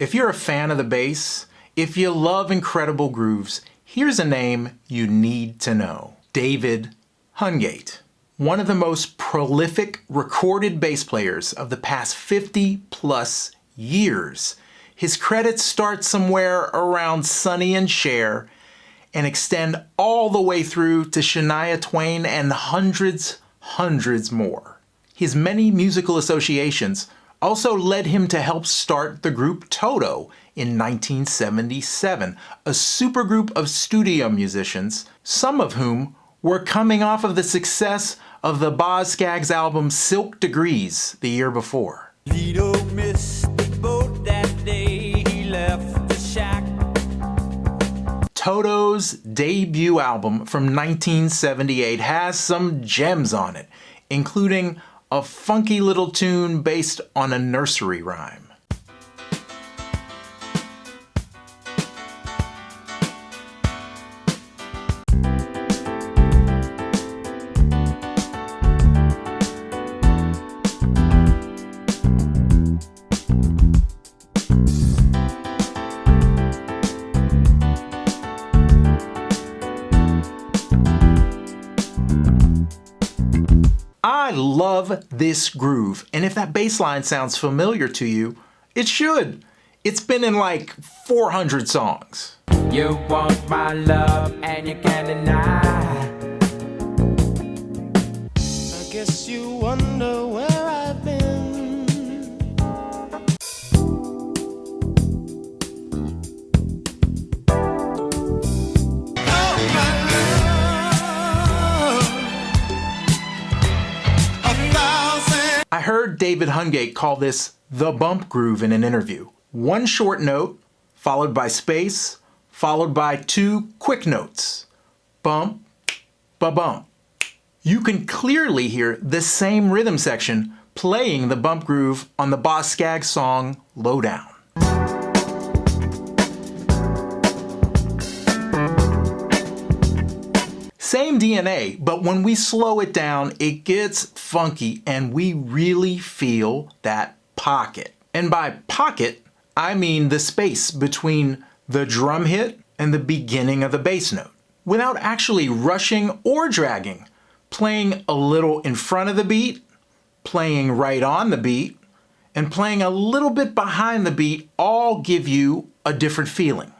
If you're a fan of the bass, if you love incredible grooves, here's a name you need to know. David Hungate. One of the most prolific recorded bass players of the past 50 plus years. His credits start somewhere around Sonny and Cher and extend all the way through to Shania Twain and hundreds more. His many musical associations also led him to help start the group TOTO in 1977, a supergroup of studio musicians, some of whom were coming off of the success of the Boz Scaggs album Silk Degrees the year before. Lido missed the boat that day he left the shack. TOTO's debut album from 1978 has some gems on it, including a funky little tune based on a nursery rhyme. I love this groove, and if that bass line sounds familiar to you, it should. It's been in like 400 songs. You want my love and you can't deny. I guess you wonder where I've been. Oh, my love. I heard David Hungate call this the bump groove in an interview. One short note, followed by space, followed by two quick notes. Bump, ba-bump. You can clearly hear the same rhythm section playing the bump groove on the Boz Scaggs song Lowdown. Same DNA, but when we slow it down, it gets funky and we really feel that pocket. And by pocket, I mean the space between the drum hit and the beginning of the bass note, without actually rushing or dragging, playing a little in front of the beat, playing right on the beat, and playing a little bit behind the beat all give you a different feeling.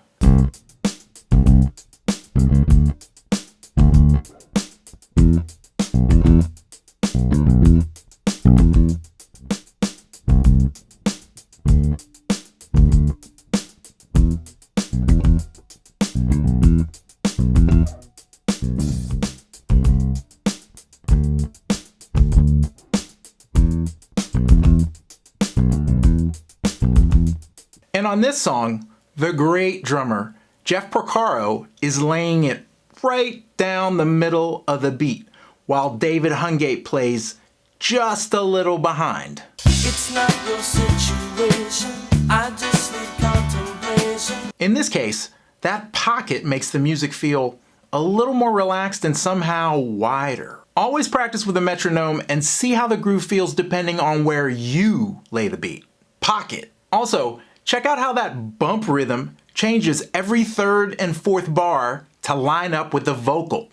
And on this song, the great drummer, Georgy Porcaro, is laying it right down the middle of the beat, while David Hungate plays just a little behind. It's not your situation, I just need contemplation. In this case, that pocket makes the music feel a little more relaxed and somehow wider. Always practice with a metronome and see how the groove feels depending on where you lay the beat. Pocket. Also, check out how that bump rhythm changes every third and fourth bar to line up with the vocal.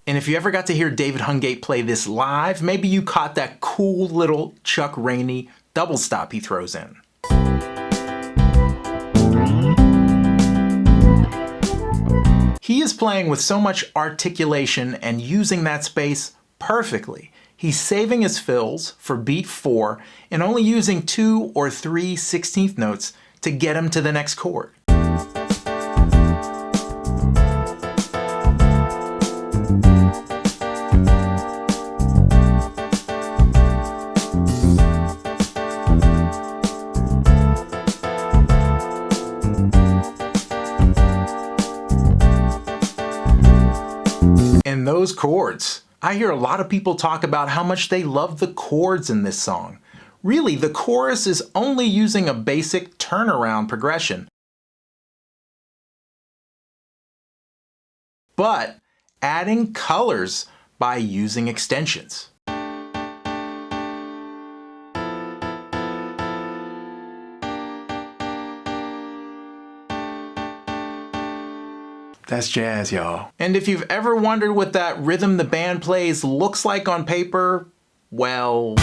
And if you ever got to hear David Hungate play this live, maybe you caught that cool little Chuck Rainey double stop he throws in. He is playing with so much articulation and using that space perfectly. He's saving his fills for beat 4 and only using 2 or 3 16th notes to get him to the next chord. And those chords. I hear a lot of people talk about how much they love the chords in this song. Really, the chorus is only using a basic turnaround progression. But adding colors by using extensions. That's jazz, y'all. And if you've ever wondered what that rhythm the band plays looks like on paper, well...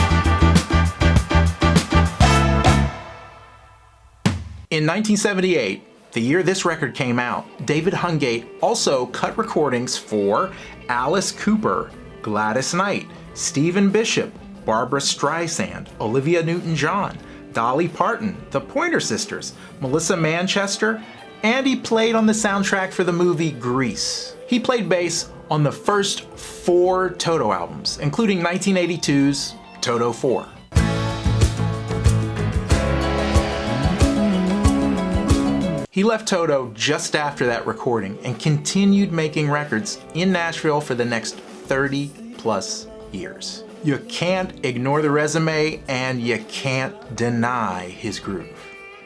In 1978, the year this record came out, David Hungate also cut recordings for Alice Cooper, Gladys Knight, Stephen Bishop, Barbra Streisand, Olivia Newton-John, Dolly Parton, the Pointer Sisters, Melissa Manchester, and he played on the soundtrack for the movie Grease. He played bass on the first 4 TOTO albums, including 1982's TOTO 4. He left TOTO just after that recording and continued making records in Nashville for the next 30 plus years. You can't ignore the resume and you can't deny his groove.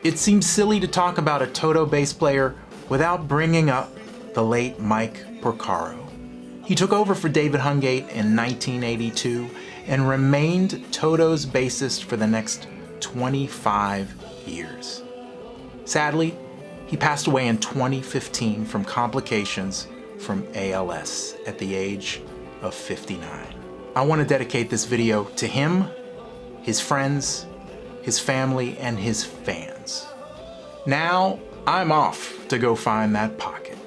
It seems silly to talk about a TOTO bass player without bringing up the late Mike Porcaro. He took over for David Hungate in 1982 and remained TOTO's bassist for the next 25 years. Sadly, he passed away in 2015 from complications from ALS at the age of 59. I want to dedicate this video to him, his friends, his family, and his fans. Now, I'm off to go find that pocket.